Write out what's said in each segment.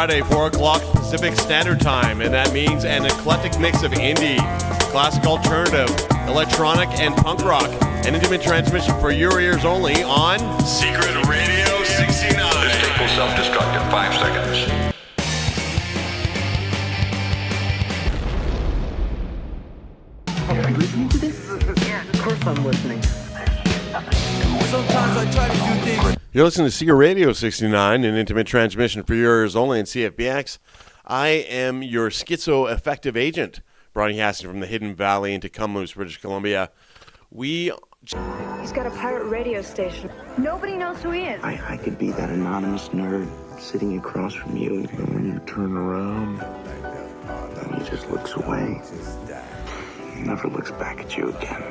Friday, 4 o'clock Pacific Standard Time, and that means an eclectic mix of indie, classic alternative, electronic, and punk rock. An intimate transmission for your ears only on Secret Radio 69. This tape will self-destruct in 5 seconds. Are you listening to this? Yeah, of course I'm listening. Sometimes I try to do things. You're listening to Secret Radio 69, an intimate transmission for your ears only in CFBX. I am your schizo-effective agent, broadcasting from the Hidden Valley into Kamloops, British Columbia. He's got a pirate radio station. Nobody knows who he is. I could be that anonymous nerd sitting across from you, and when you turn around, and he just looks away. He never looks back at you again.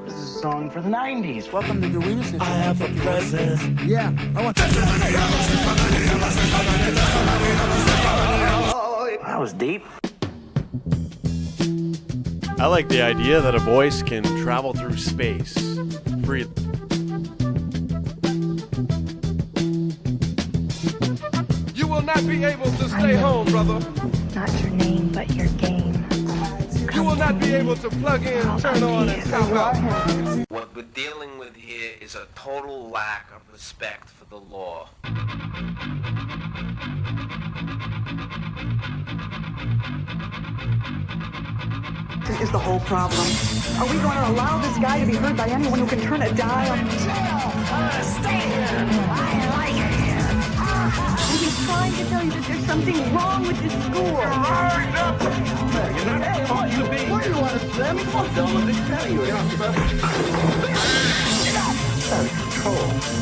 This is a song for the 90s. Welcome to the Witness. I have a present. Yeah, I want That was deep. I like the idea that a voice can travel through space freely. You will not be able to stay home, brother. Not your name, but your game. You will not be able to plug in, turn on, and tap out. What we're dealing with here is a total lack of respect for the law. This is the whole problem. Are we going to allow this guy to be heard by anyone who can turn a dial? He's trying to tell you that there's something wrong with the school. What do you want to say? Come on, tell him. Tell you.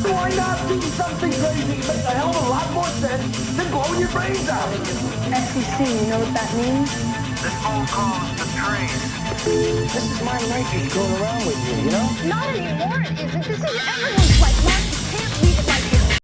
Why not do something crazy? It makes a hell of a lot more sense than blowing your brains out. FCC, you know what that means? This phone call is the trace. This is my night going around with you, you know? Not anymore, it isn't. This is everyone's life. Mark, you can't leave it like this.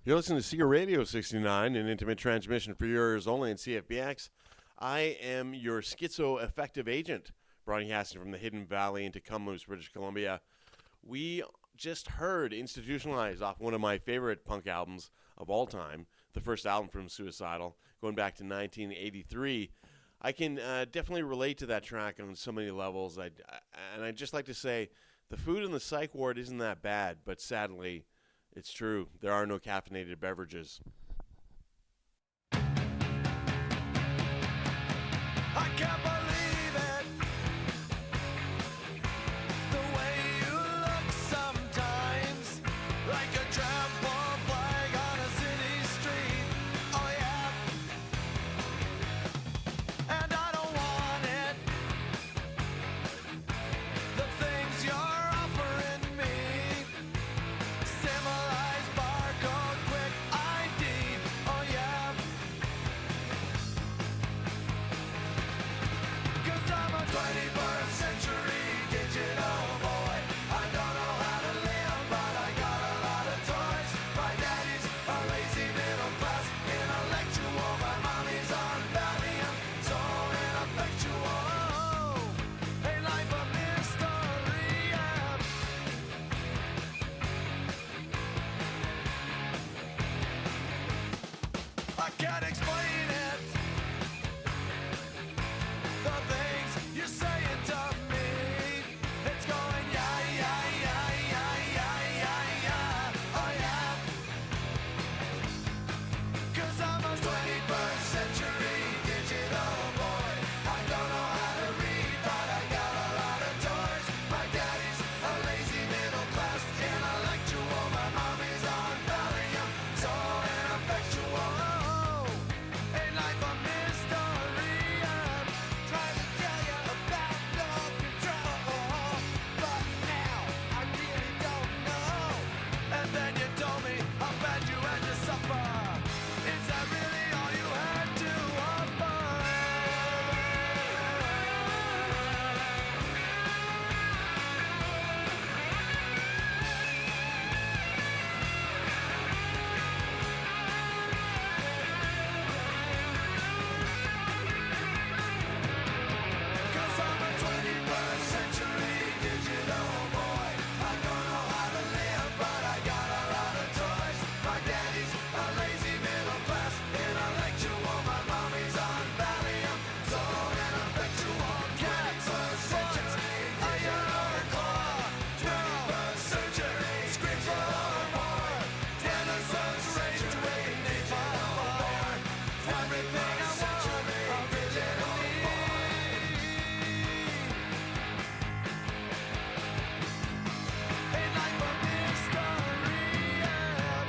You're listening to Secret Radio 69, an intimate transmission for your ears only in CFBX. I am your schizo-affective agent, broadcasting from the Hidden Valley in Tecumseh, British Columbia. We just heard Institutionalized off one of my favorite punk albums of all time, the first album from Suicidal, going back to 1983. I can definitely relate to that track on so many levels. And I'd just like to say, the food in the psych ward isn't that bad, but sadly, it's true. There are no caffeinated beverages. I can't believe it, the way you look sometimes, like a trampled flag on a city street. Oh yeah, and I don't want it, the things you're offering me, symbolized barcode, quick ID. Oh yeah, 'cause I'm a 21st century digital boy. I don't know how to live, but I got a lot of toys. My daddy's a lazy middle class intellectual. My mommy's on Valium, so ineffectual. Ain't life a mystery? Yeah. I can't explain it, the things you're saying to me. It's going yeah, yeah, yeah, yeah, yeah, yeah, yeah. Oh yeah, 'cause I'm a 21st century digital boy. I don't know how to read, but I got a lot of toys. My daddy's a lazy middle class intellectual. My mommy's on Valium, so ineffectual. Ain't life a mystery? I'm trying to tell you about no control, but now I really don't know. And then you told me how bad you had to suffer. Is that really all you had to offer? Cause I'm a 21st century digital boy. I don't know how to live, but I got a lot of toys. My daddy's a lazy middle class intellectual. My mommy's on Valium, so ineffectual. 21st century digital boy. 21st century screams for more. Innocence rage to digital boy. Everything I want, I digital boy. Ain't life a mystery? Yeah.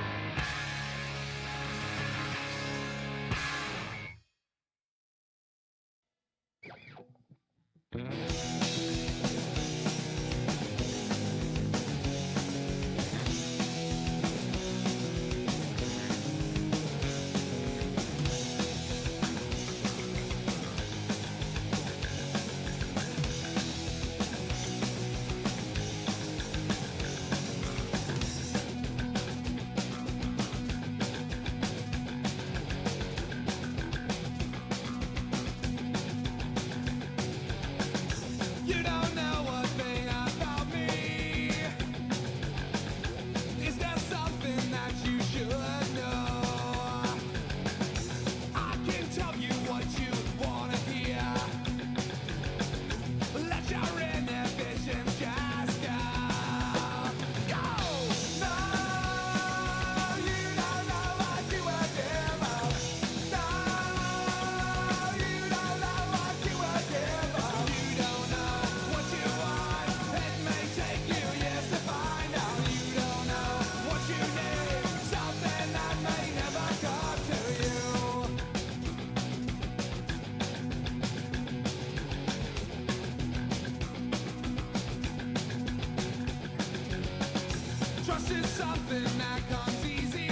You don't know one thing about me. Is there something that you should know? I can tell you what you wanna hear. Let your inhibitions just go. Go! No, you don't know what you are doing. No, you don't know what you are doing. You don't know what you want. It may take you years to find out. You don't know what you need. Something that may never come to you. Trust is something that comes easy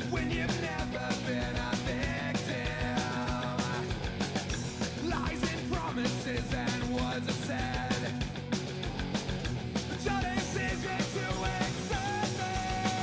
when you've never been a victim. Lies and promises and words are said. It's your decision to accept it.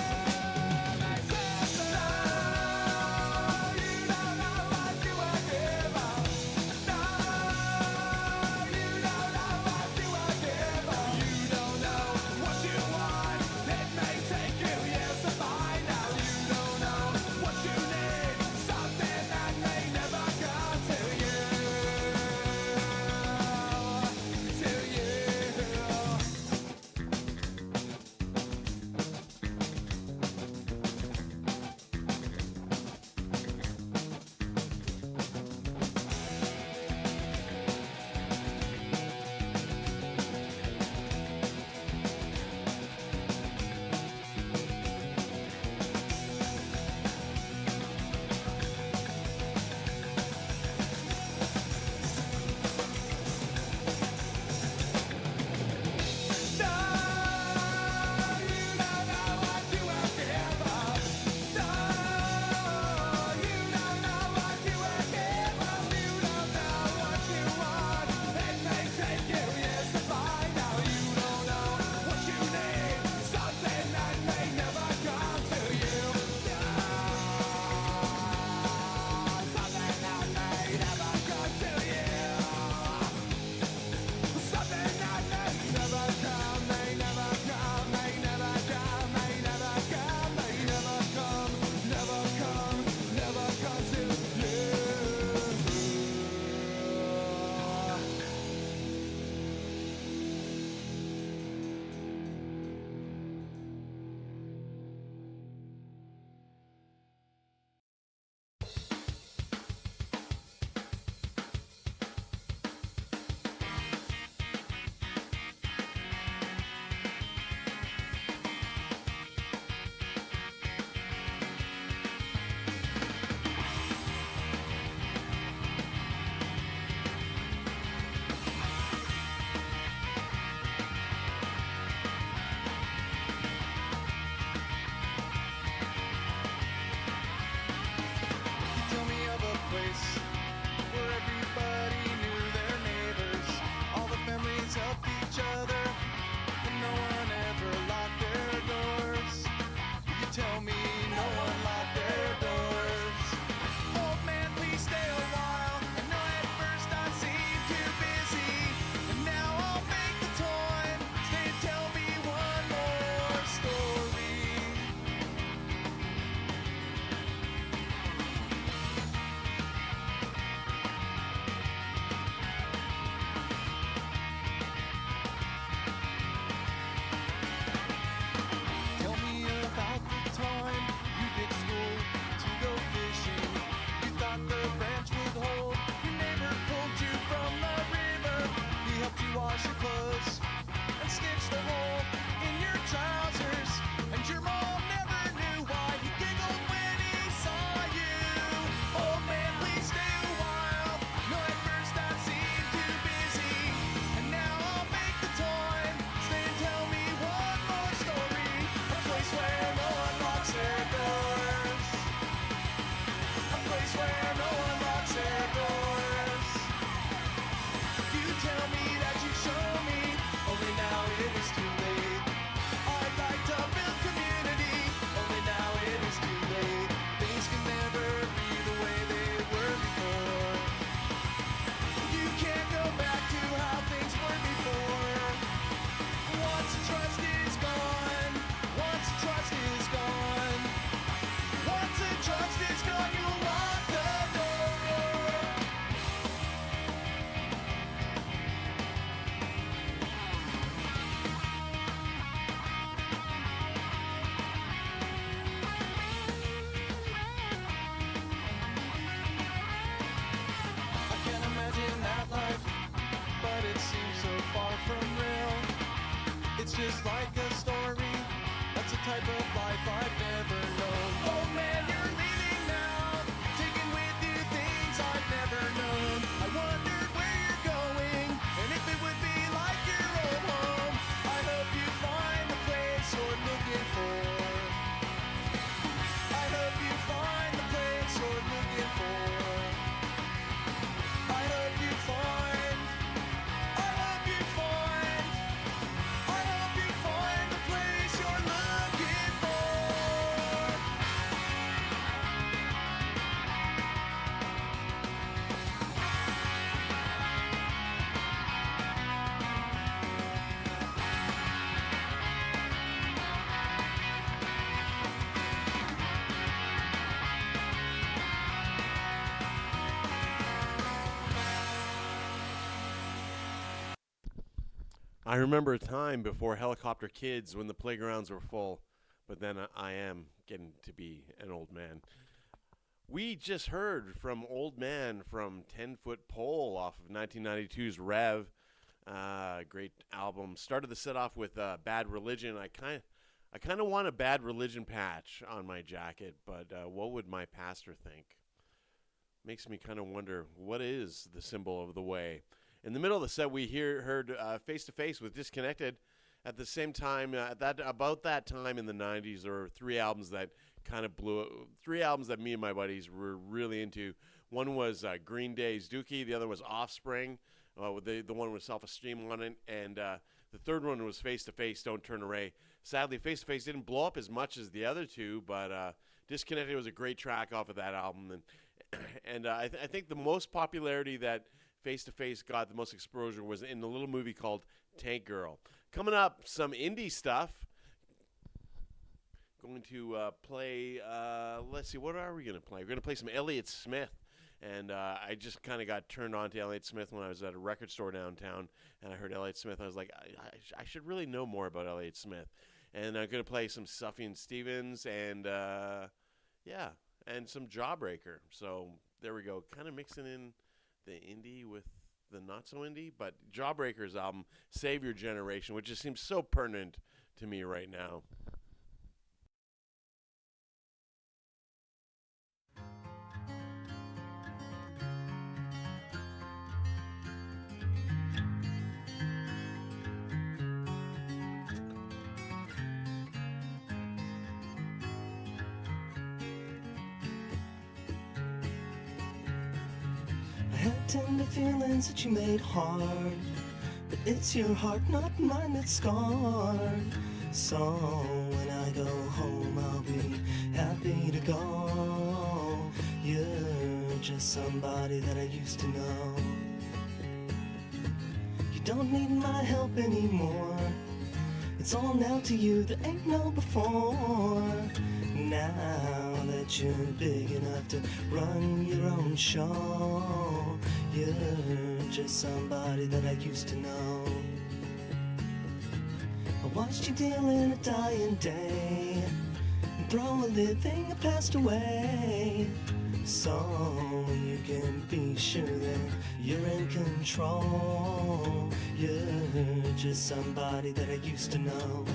just like a story. That's a type of life I've never known. Oh man, you're leaving now, taking with you things I've never known. I wondered where you're going, and if it would be like your old home. I hope you find the place you're looking for. I hope you find the place you're looking for. I hope you find, I hope you find, I hope you find the place you're looking for. I remember a time before Helicopter Kids when the playgrounds were full, but then I am getting to be an old man. We just heard from Old Man from 10 Foot Pole off of 1992's Rev. Great album. Started the set off with Bad Religion. I kind of want a Bad Religion patch on my jacket, but what would my pastor think? Makes me kind of wonder, what is the symbol of the way? In the middle of the set, we heard Face to Face with Disconnected. At the same time, about that time in the 90s, there were three albums that kind of blew. Three albums that me and my buddies were really into. One was Green Day's Dookie. The other was Offspring. The one with Self-Esteem on it. And the third one was Face to Face, Don't Turn Away. Sadly, Face to Face didn't blow up as much as the other two, but Disconnected was a great track off of that album. And I think the most popularity that Face to Face got, the most exposure, was in a little movie called Tank Girl. Coming up, some indie stuff. Going to play, let's see, what are we going to play? We're going to play some Elliott Smith. And I just kind of got turned on to Elliott Smith when I was at a record store downtown, and I heard Elliott Smith. I was like, I should really know more about Elliott Smith. And I'm going to play some Sufjan Stevens and, yeah, and some Jawbreaker. So there we go, kind of mixing in the indie with the not so indie, but Jawbreaker's album Save Your Generation, which just seems so pertinent to me right now. I had tender feelings that you made hard, but it's your heart, not mine, that's scarred. So when I go home, I'll be happy to go. You're just somebody that I used to know. You don't need my help anymore. It's all now to you, there ain't no before. Now that you're big enough to run your own show, you're just somebody that I used to know. I watched you deal in a dying day and throw a living that passed away, so you can be sure that you're in control. You're just somebody that I used to know.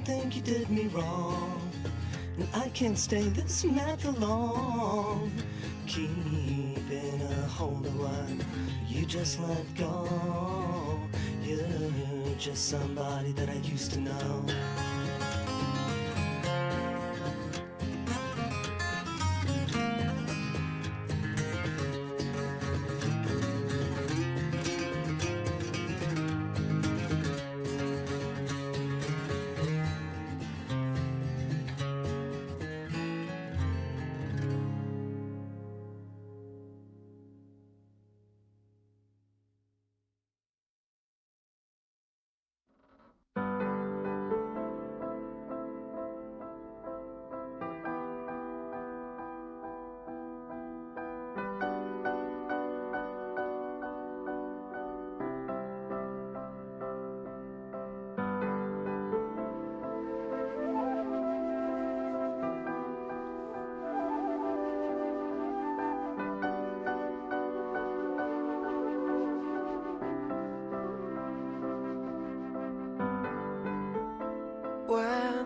Think you did me wrong, and I can't stay this mad for long. Keeping a hold of what you just let go. You're just somebody that I used to know.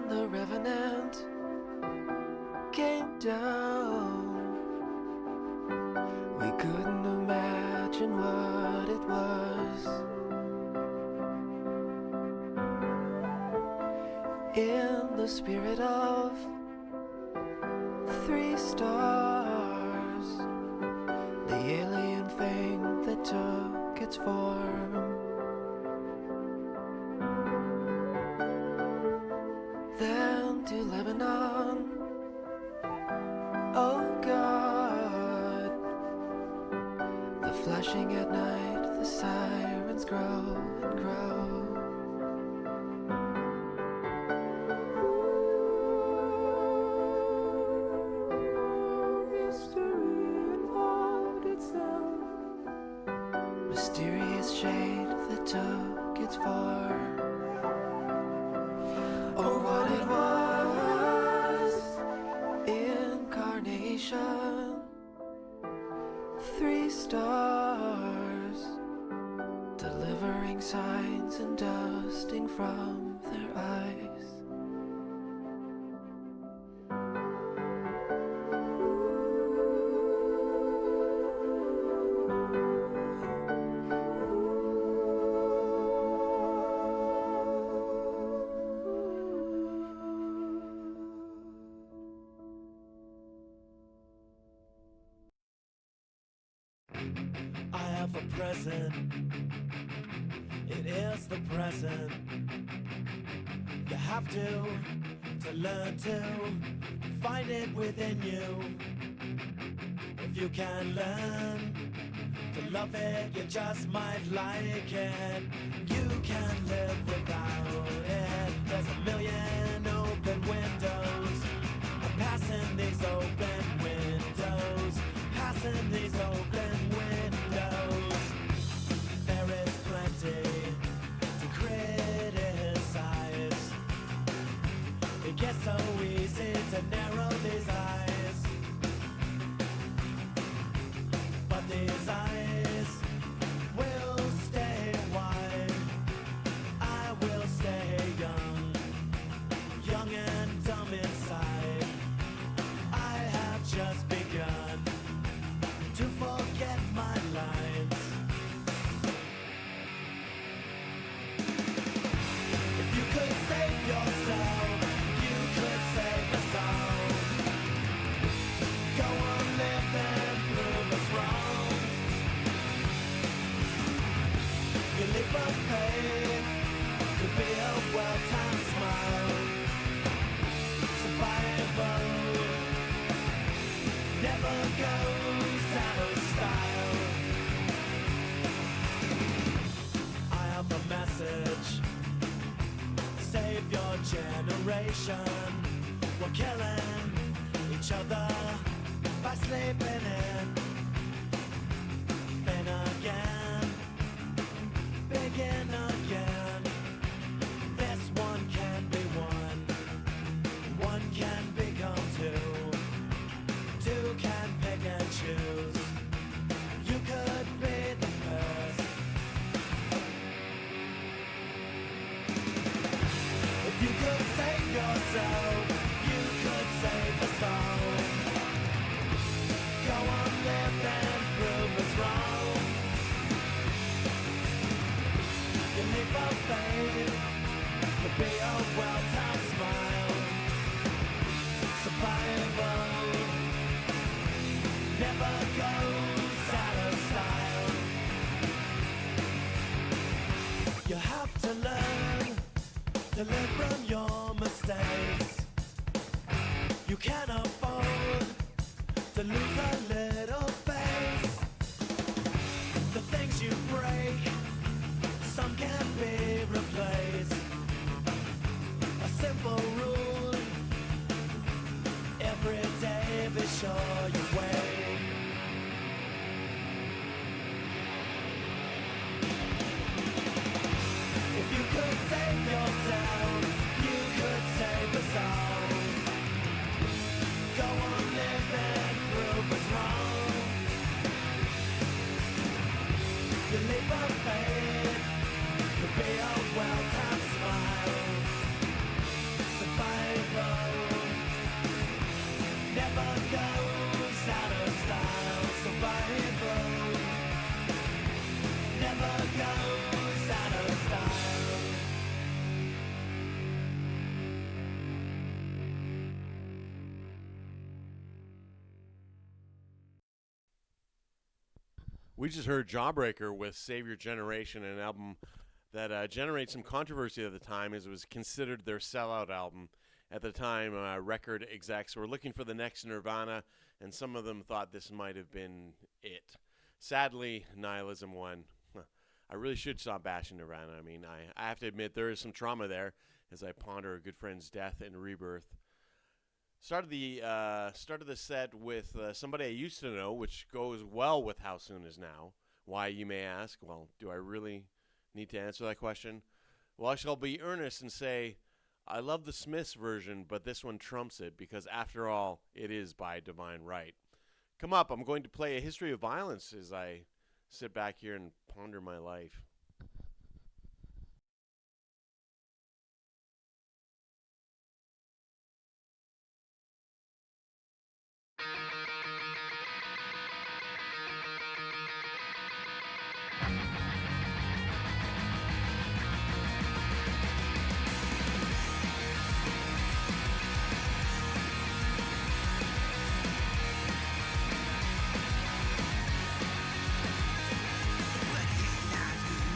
the Revenant came down, we couldn't imagine what it was. In the spirit of 3 stars, the alien thing that took its form. Then to Lebanon, oh God, the flashing at night, the sirens grow and grow. Mysterious shade that took its form, or what it was. Incarnation, 3 stars, delivering signs and dusting from their eyes. I have a present, it is the present. You have to learn to find it within you. If you can learn to love it, you just might like it. You can live without it. There's a million open windows. I'm passing these open windows, passing these open windows. There is plenty to criticize. It gets so easy to narrow these eyes, but these eyes will stay wide. I will stay young, young and dumb inside. I have just begun to forget my lines. If you could save yourself, you could save us all. Go on living, prove us wrong. Your leap of faith could be a well-timed smile. Survival never goes out of style. I have a message. Save your generation. We're killing each other by sleeping in. Then again, begin again. This one can be one. One can become 2. 2 can pick and choose. You could be the first. If you could save yourself, you could save us all. Go on, live and prove us wrong. Your leap of faith could be a well-timed smile. Survival never goes out of style. You have to learn to learn from your mistakes. You can't afford to lose a little face. The things you break, some can't be replaced. A simple rule: every day be sure you wait. If you could save yourself, you could save us all. Go on living, prove us wrong. Your leap of faith could We just heard Jawbreaker with Save Your Generation, an album that generated some controversy at the time as it was considered their sellout album. At the time, record execs were looking for the next Nirvana, and some of them thought this might have been it. Sadly, Nihilism won. I really should stop bashing Nirvana. I mean, I have to admit there is some trauma there as I ponder a good friend's death and rebirth. Started the set with somebody I used to know, which goes well with How Soon Is Now. Why, you may ask? Well, do I really need to answer that question? Well, I shall be earnest and say I love the Smiths version, but this one trumps it because, after all, it is by divine right. Come up, I'm going to play A History of Violence as I sit back here and ponder my life. But he has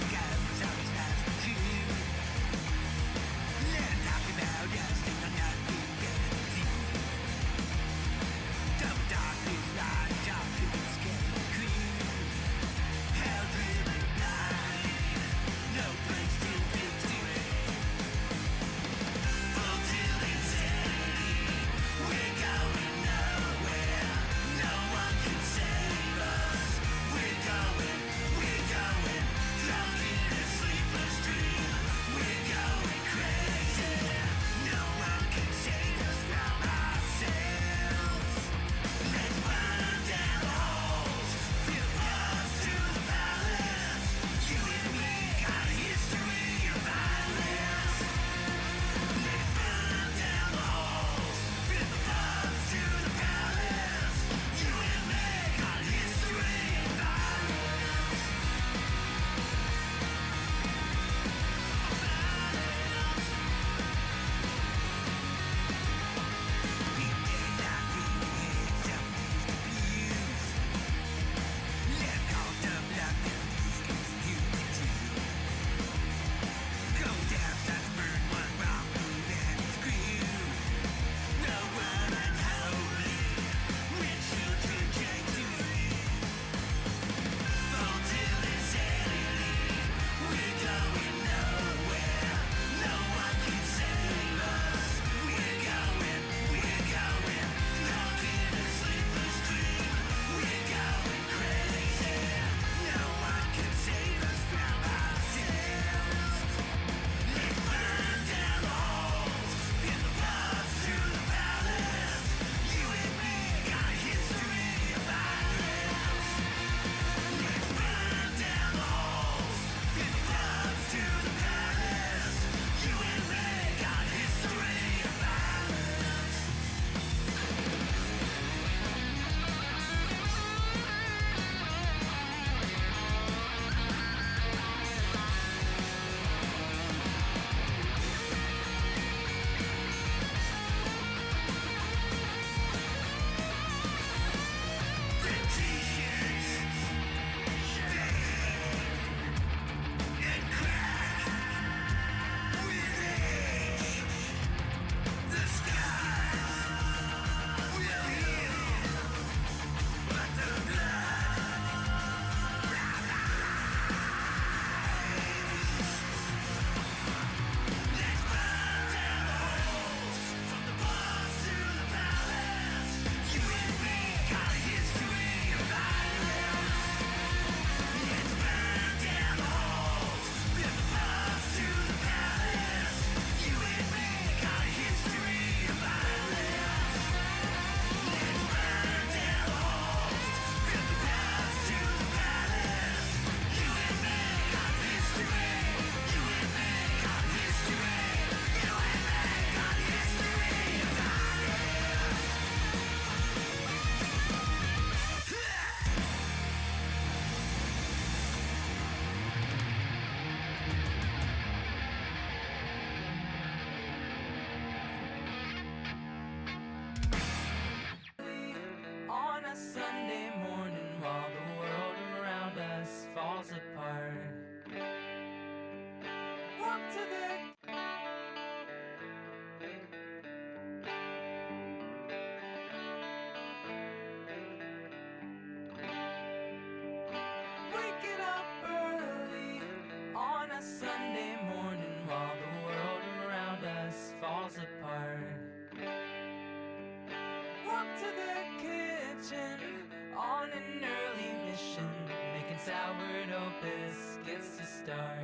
on an early mission, making sourdough biscuits to start.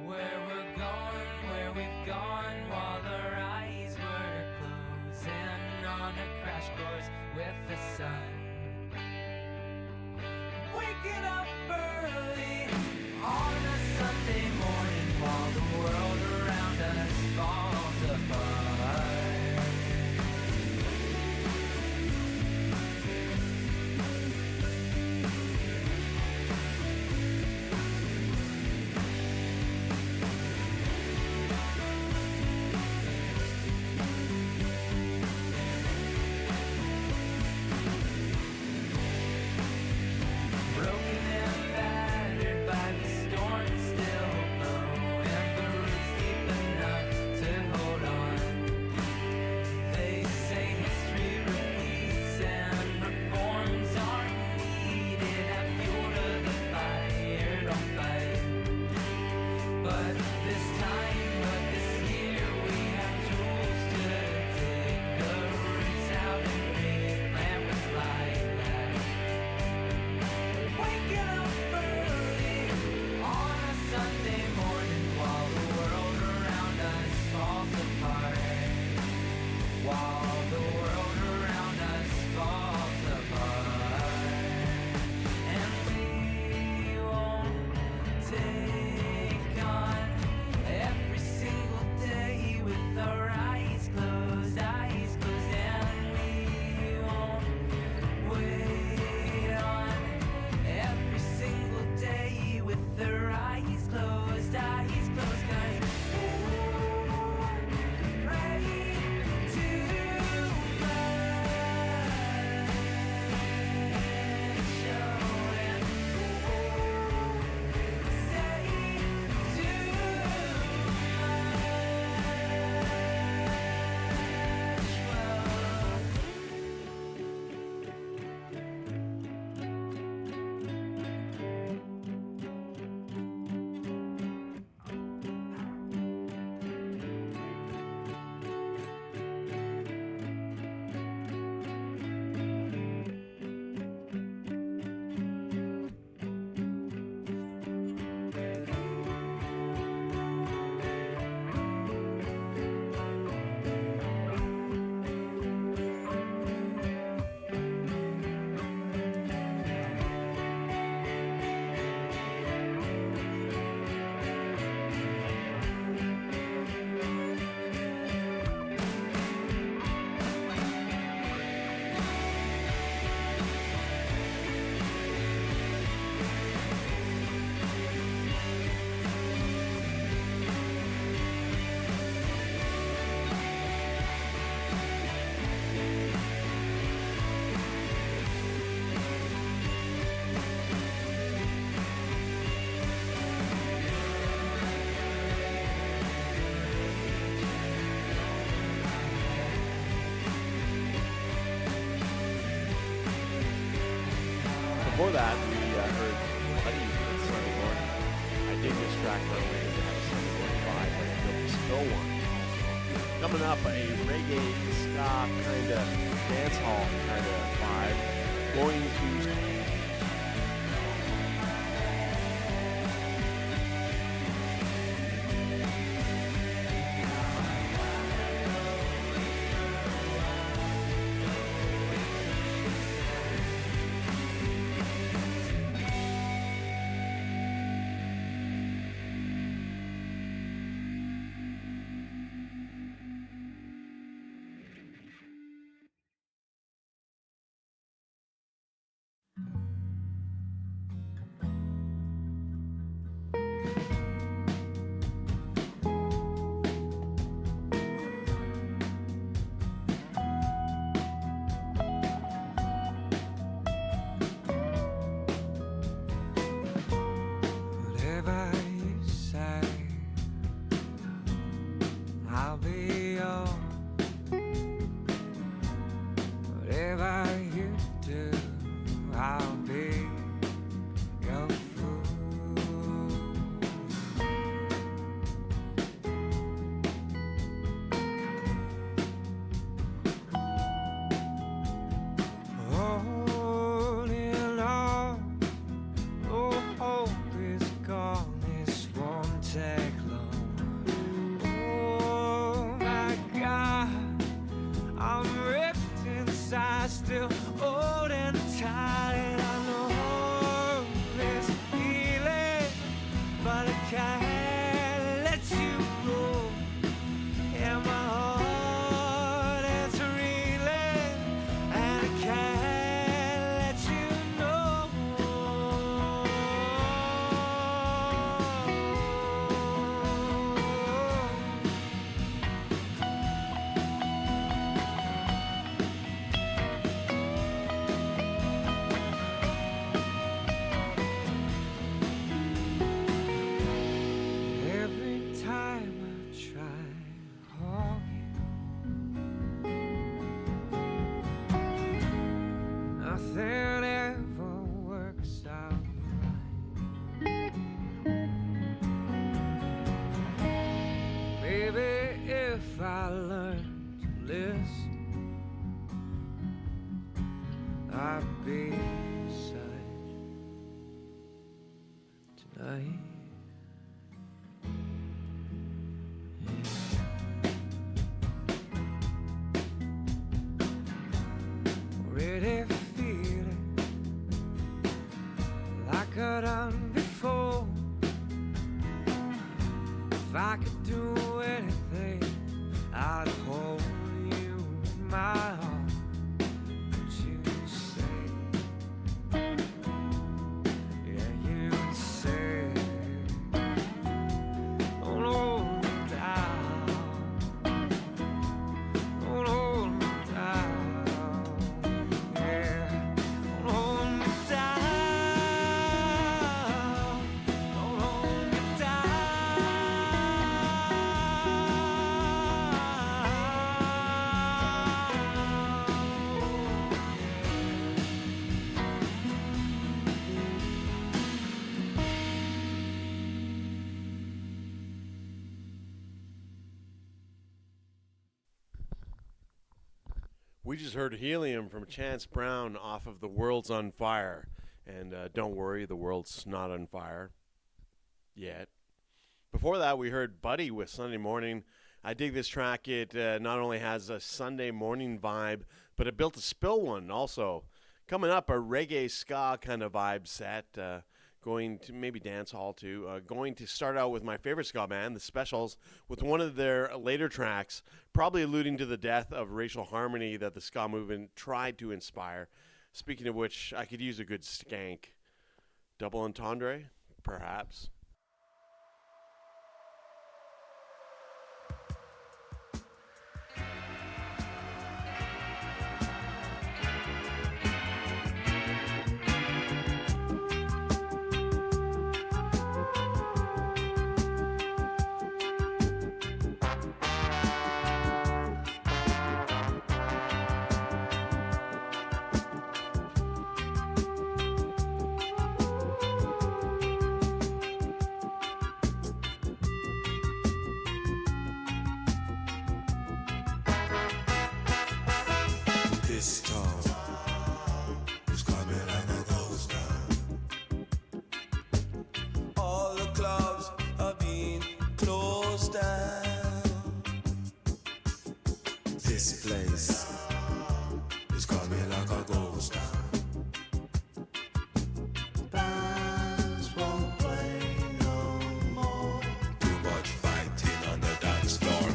Where we're going, where we've gone, while our eyes were closing on a crash course with the sun. Waking up early on a Sunday morning while the world around us falls apart. Broken and battered by the storm still blowing, the roots deep enough to hold on. They say history repeats and reforms are needed. Add fuel to the fire, don't fight. But this time, but this year, we have tools to dig the roots out and replant with lilac. Waking up early on a Sunday morning while the world around us falls apart. While the world around us falls apart. And we won't take on every single day with our eyes closed, and we won't wait on every single day with their eyes closed, 'cause we're ready to let show and say too much. Before that, we heard Buddy with Sunny Morning. I dig this track though because it has a Sunny Morning vibe, like the Spill one. Coming up, a reggae, ska kind of dance hall kind of vibe. Going to Oh beside tonight. Already feeling like I done before. If I could do anything, I'd hold you in my arms. Would you say? Yeah, you would say, don't hold me down, don't hold me down, yeah, don't hold me down, don't hold me down. We just heard Helium from Chance Brown off of The World's on Fire. And don't worry, the world's not on fire yet. Before that, we heard Buddy with Sunday Morning. I dig this track. It not only has a Sunday morning vibe, but it built a spill one also. Coming up, a reggae ska kind of vibe set. Going to maybe dance hall too. Going to start out with my favorite ska band, The Specials, with one of their later tracks, probably alluding to the death of racial harmony that the ska movement tried to inspire. Speaking of which, I could use a good skank. Double entendre, perhaps. This town is coming like a ghost town. All the clubs are being closed down. This place is coming like a ghost town. Bands won't play no more. Too much fighting on the dance floor.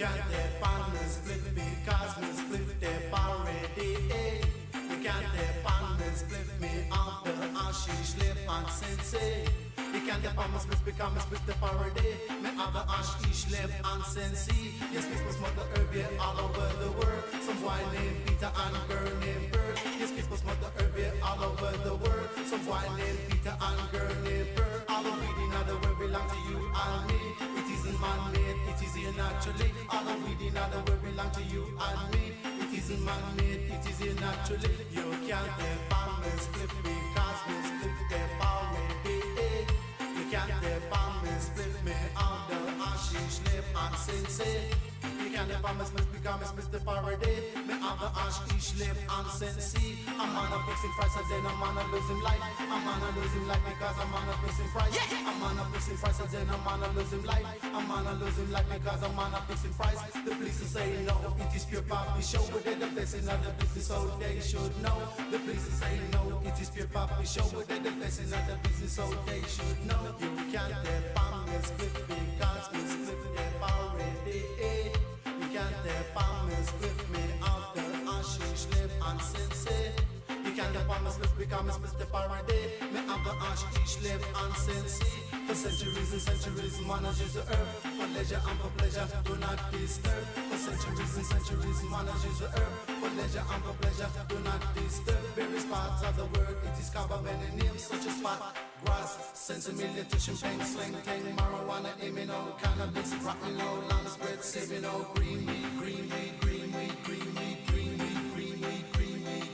can't dip on me split because me split dip already. You can't dip on me split me off the hashish lip on sensei. You can't dip on me split because me split dip already. Me have the hashish lip on sensei. Yes, people smoke the herb yeah, all over the world. Some boy named Peter and girl named Bird. Yes, people smoke the herb yeah, all over the world. Some boy named Peter and girl named Bird. All the weed in the world belong to you and me. It isn't man-made, it is here naturally. All the weed in the world belong to you and me. It isn't man-made, it is here naturally. You can't dip on me split because me split dip already. You can't dip on me split me on the hashish lip and sensei. You can't dip on me split because me split dip already. Me have the hashish lip and sensei. A man a fixing price and then a man a losing life. A man a losing life because a man a fixing price. A man a fixing price and then a man a losing life. A man a losing life because a man a fixing price. The police is saying no, it is pure poppy show. But they're the blessing of the business, so they should know. The police is saying no, it is pure poppy show. But they're the blessing of the business, so they should know. You can't dip on me split because me split dip already. You can't dip on me split me off the hashish lip and sensei. You can't dip on me split because me split dip already. Me have the hashish lip and sensei. For centuries and centuries, manages the earth. For leisure and for pleasure, do not disturb. For centuries and centuries, manages the earth. For leisure and for pleasure, do not disturb. Various parts of the world, it is covered many names such as pot, grass, sensimilia, champagne, slang, tang, marijuana, amino, cannabis, rock'n'roll, land spread, savino, green weed, green weed, green weed, green weed, green weed, green weed, green weed.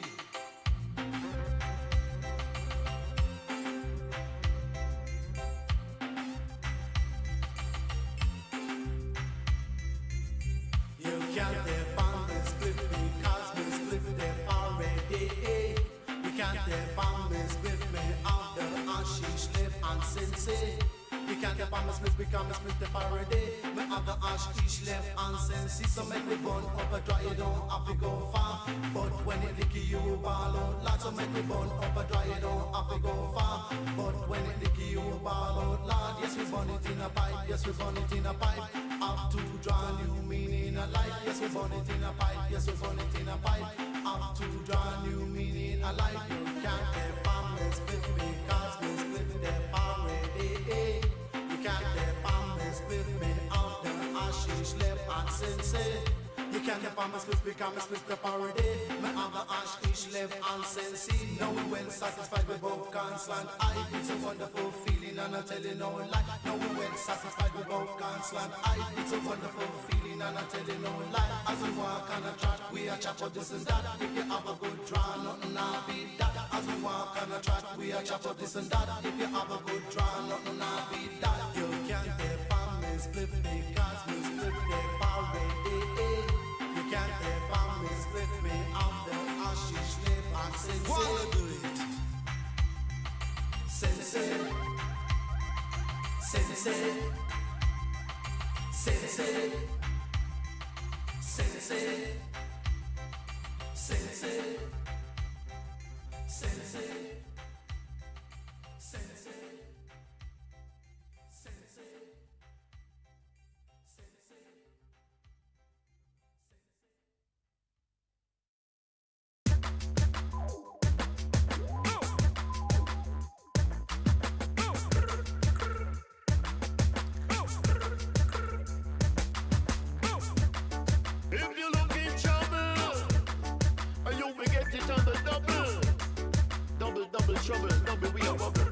You can't dip on me split because me split dip already. You can't dip on me split me off the hashish lip and sensei. You can't dip on me split because me split dip already. Me have the hashish lip and sensei. So make me burn up a dry, you don't have to go far. But when it licky you ball out loud. So make me burn up a dry, you don't have to go far. But when it licky you ball out loud. Yes, we burn it in a pipe, yes, we burn it in a pipe. Have to draw new meaning a life. Yes, we burn it in a pipe, yes, we burn it in a pipe. Have to draw new meaning a life. You can't dip on me split because me split dip already. You can't dip on me split me off the hashish lip and sensei. You can't dip on me split because me split dip already. Me have the hashish lip and sensei. Now we went satisfied with both conslant I. It's a wonderful feeling and I tell you no lie. Now we went satisfied with both conslant I. It's a wonderful feeling and I tell you no lie. As we walk on a track, we a chop up this and that. If you have a good draw, nothing I'll beat that. As we walk on a track, we a chop up this and that. If you have a good draw, nothing I'll beat that. You can't dip on me split because me split dip already. You can't dip on me split me off the hashish lip and sensei. Wanna do it? Sensei, sensei, sensei, sensei, sensei, sensei, sensei, sensei. If you look in trouble, you will get it on the double. Double trouble, double we a bubble.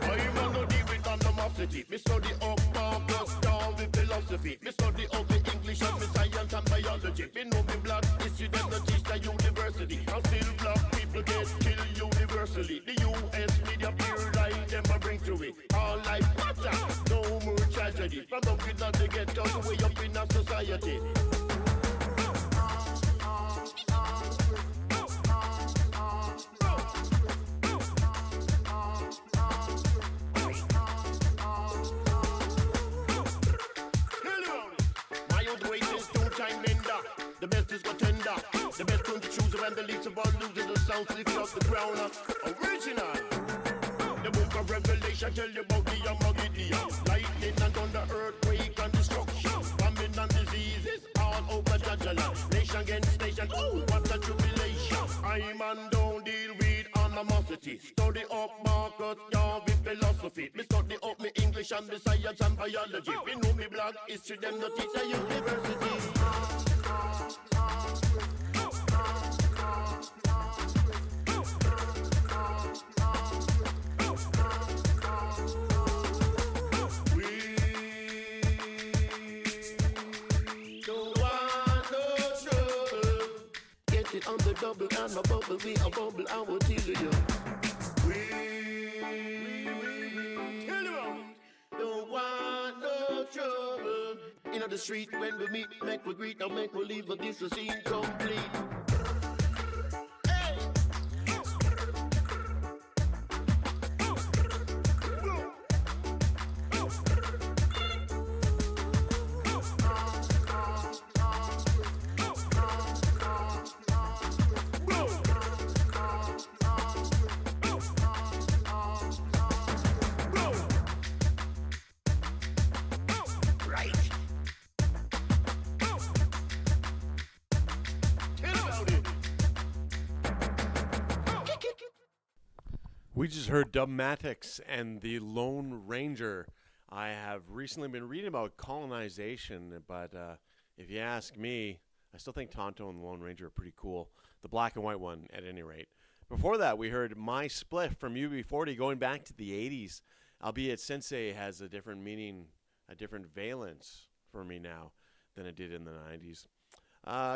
I even know deal with animosity. Me study up Marcus down with philosophy. Me study up the English and me science and biology. Me know me black history, them no teach the university. And still black people get killed universally. The US media pure lie, them a bring to it. All life matter, no more tragedy. From up in the ghetto to way up in our society. The best is contender. The best tune to choose around the least of all losing the sound lift off the ground. Original. The book of Revelation tell you about the Armageddon. Lightning and thunder, earthquake and destruction. university. Study up Marcus Garvey philosophy. Me study up me English and me science and biology. Me know me black history, them not teach at university. On the double and a bubble, we a bubble, I will tell you. We tell you, don't want no trouble. In the street when we meet, make we greet, or make we leave, but this is incomplete. We just heard Dubmatics and the Lone Ranger. I have recently been reading about colonization, but if you ask me, I still think Tonto and the Lone Ranger are pretty cool. The black and white one, at any rate. Before that, we heard My Spliff from UB40 going back to the 80s, albeit Sensei has a different meaning, a different valence for me now than it did in the 90s.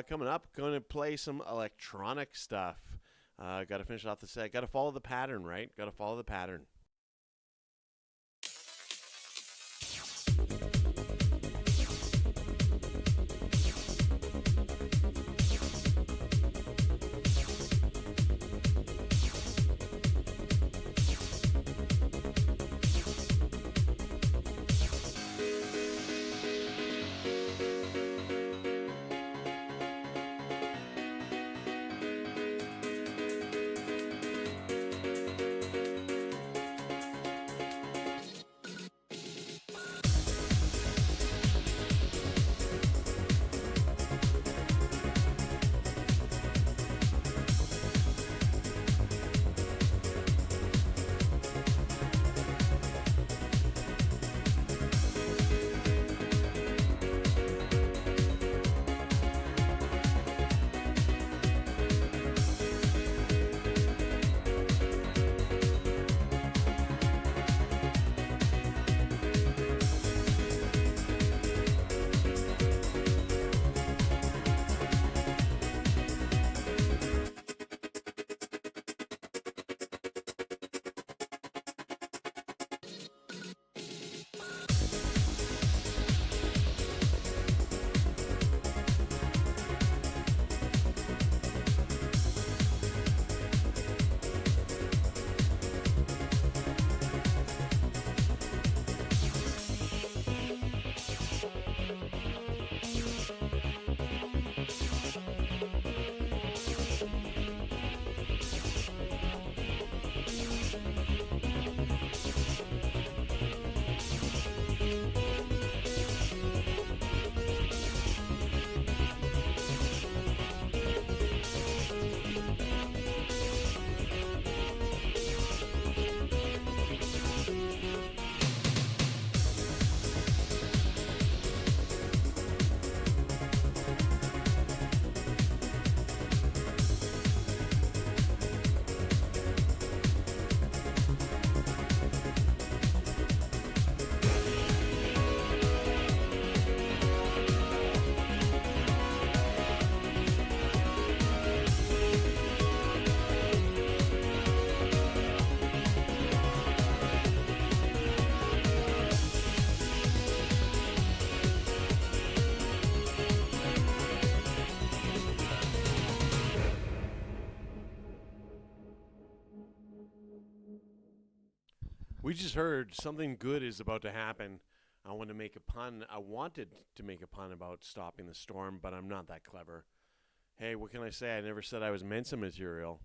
Coming up, going to play some electronic stuff. Got to finish off the set. Got to follow the pattern, right? Got to follow the pattern. We just heard something good is about to happen. I want to make a pun. I wanted to make a pun about stopping the storm, but I'm not that clever. Hey, what can I say? I never said I was Mensa material.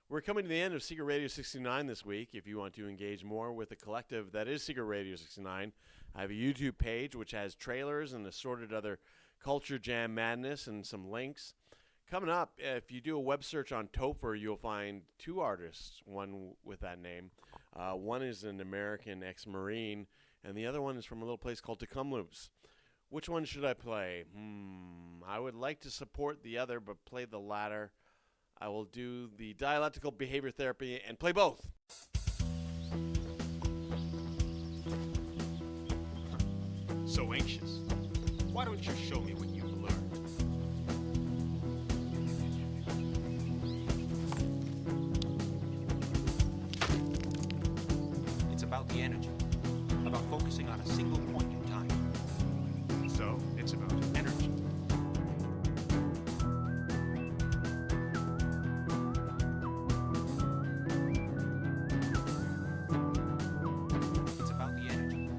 We're coming to the end of Secret Radio 69 this week. If you want to engage more with the collective that is Secret Radio 69, I have a YouTube page which has trailers and assorted other culture jam madness and some links. Coming up, if you do a web search on Topher, you'll find two artists, one with that name. One is an American ex-Marine, and the other one is from a little place called Tecumloops. Which one should I play? I would like to support the other, but play the latter. I will do the dialectical behavior therapy and play both. So anxious. Why don't you show me what you've learned? It's about the energy, about focusing on a single point in time. So it's about energy. It's about the energy.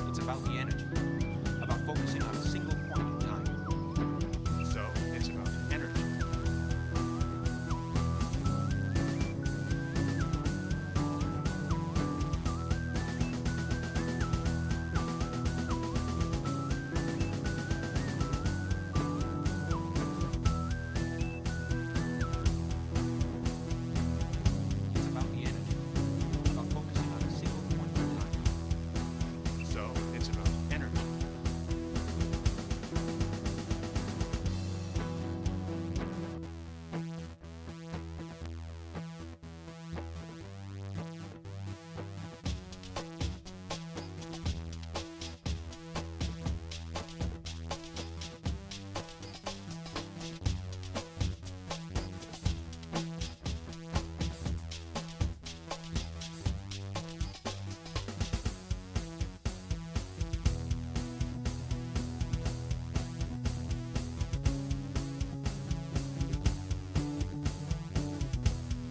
It's about the energy, about focusing on a single point in time. So it's about energy. It's about the energy, about focusing on a single point in time. So it's about energy.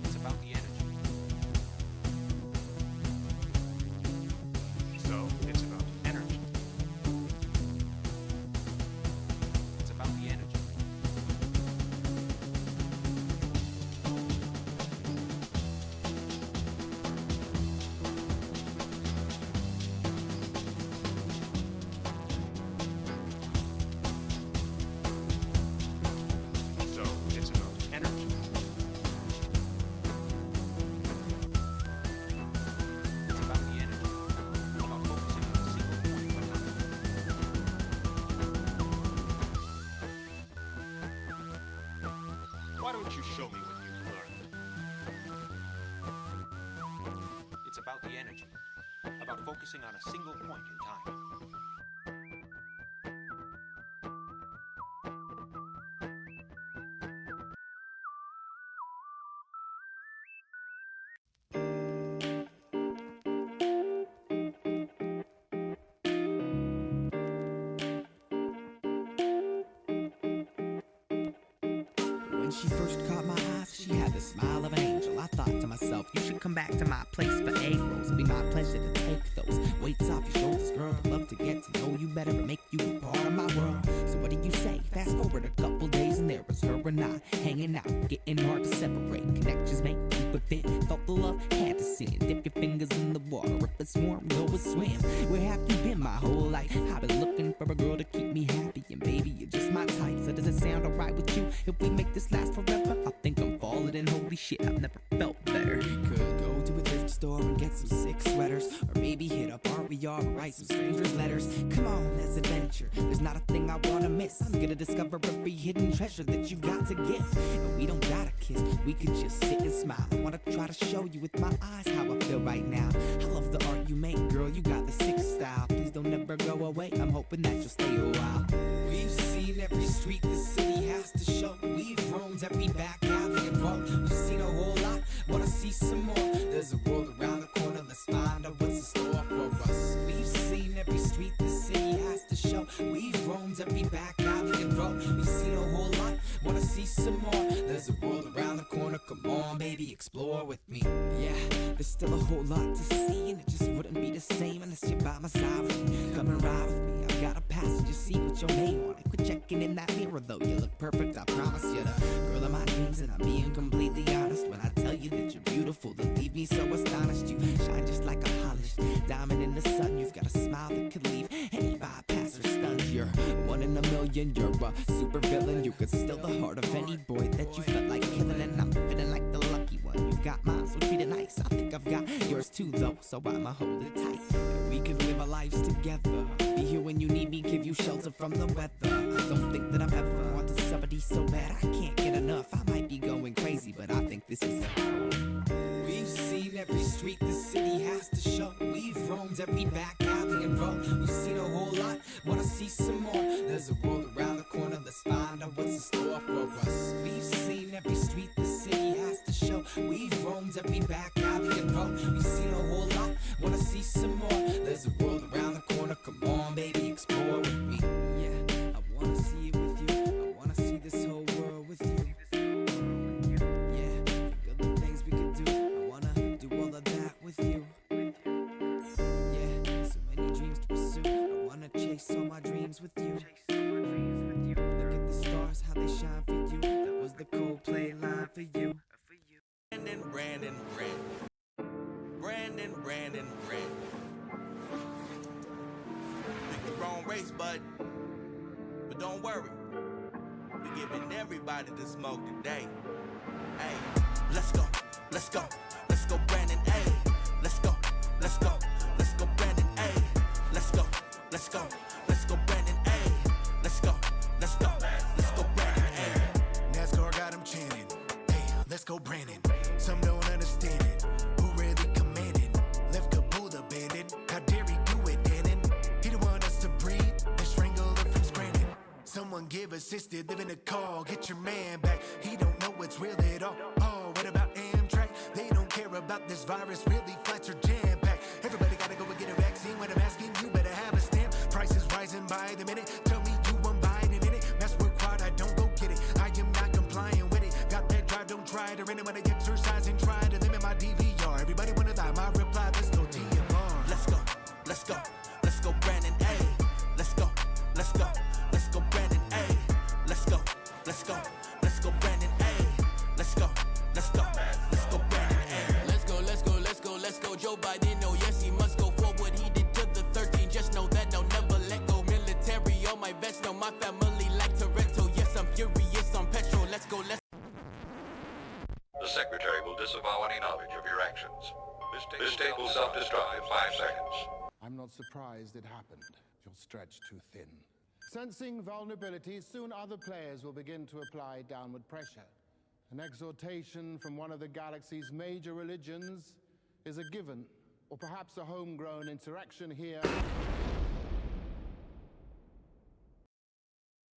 It's about the energy. So it's about energy. It's about the energy. So it's about energy. It's about the energy, about focusing on a single point in time. Why don't you show me what you've learned? It's about the energy, about focusing on a single point in time. When she first caught my eyes, she had the smile of an angel. I thought to myself, you should come back to my place for egg rolls. It'd be my pleasure to take those weights off your shoulders, girl. I'd love to get to know you better and make you a part of my world. So what do you say? Fast forward a couple days and there was her and I hanging out, getting hard to separate. Connections make you a fit. Felt the love, had to sin. Dip your fingers in the water. If it's warm, go a swim. Where have you been my whole life? I've been looking for a girl to keep me happy, and baby, you're just my type. So does it sound alright with you if we make this last forever? I think I'm falling, and holy shit, I've never felt better. We could go to a thrift store and get some sick sweaters, or maybe hit up Art We Are and write some strangers' letters. Come on, let's adventure. There's not a thing I wanna miss. I'm gonna discover every hidden treasure that you got to give. And we don't gotta kiss, we could just sit and smile. I wanna try to show you with my eyes how I feel right now. I love the art you make, girl, you got the sick style. Please don't ever go away, I'm hoping that you'll stay a while. We've seen every street the city has to show. We've roamed every back alley and road. We've seen a whole lot, wanna see some more. There's a world around the corner, let's find out what's in store for us. We've seen every street the city has to show. We've roamed every back alley and road. We've seen a whole lot, wanna see some more. There's a world around the corner, come on baby, explore with me. Yeah, there's still a whole lot to see, and it just wouldn't be the same unless you're by my side with me. Come and ride with me, I've got a passenger seat with your name on it. Quit checking in that mirror though, you look perfect, I promise you. The girl of my dreams, and I'm being completely honest when I tell you that you're beautiful. Then leave me so astonished heart of any boy that you felt like killing, and I'm feeling like the lucky one. You got mine, so treat it nice. I think I've got yours too, though, so I'ma hold it tight. We could live our lives together, be here when you need me, give you shelter from the weather. I don't think that I've ever wanted somebody so bad I can't get enough. I might be going crazy, but I think this is. We've seen every street the city has to show. We've roamed every back alley and road. We've seen a whole lot, wanna see some more. There's a world around the corner, let's find out what's in store for us. We've seen every street the city has to show. We've roamed every back alley and road. We've seen a whole lot, wanna see some more. There's a world around the corner, come on baby, explore with me. Yeah, I wanna see it with you. I wanna see this whole world with you. With you, yeah, so many dreams to pursue. I wanna chase all my dreams with you. Look at the stars, how they shine for you. That was the Coldplay line for you. Brandon. Pick the wrong race, but don't worry. We're giving everybody the smoke today. Hey, let's go, Brandon. Hey. Let's go, Brandon, ayy. Let's go, Brandon, ayy. Let's go, Brandon, ayy. NASCAR got him chanting, ayy. Let's go, Brandon. Some don't understand it. Who really commanding? Left Kabul abandoned. How dare he do it, Dannon? He don't want us to breathe and strangle it from Scranton. Someone give assisted, live in a car, get your man back. He don't know what's real at all. Oh, what about Amtrak? They don't care about this virus, really flights are jam-packed. Everybody gotta go and get a vaccine. When I'm asking, you better have a stamp. Prices rising by the minute. Tell me you want Biden in it. Mass required, I don't go get it. I am not complying with it. Got that drive, don't try it. Or anybody exercise and try to limit my DVR. Everybody wanna die, my reply, let's go TMR. Let's go, Brandon, ayy. Let's go, Brandon, ayy. Let's go, Brandon, ayy. Let's go, Brandon, ayy. Let's go, Joe Biden, oh yes, he must go for what he did to the 13. Just know that I'll never let go. Military, all my vets know my family like Toretto. Yes, I'm furious on petrol. Let's go, The Secretary will disavow any knowledge of your actions. This tape will self-destruct in 5 seconds. I'm not surprised it happened. You're stretched too thin. Sensing vulnerability, soon other players will begin to apply downward pressure. An exhortation from one of the galaxy's major religions is a given, or perhaps a homegrown insurrection here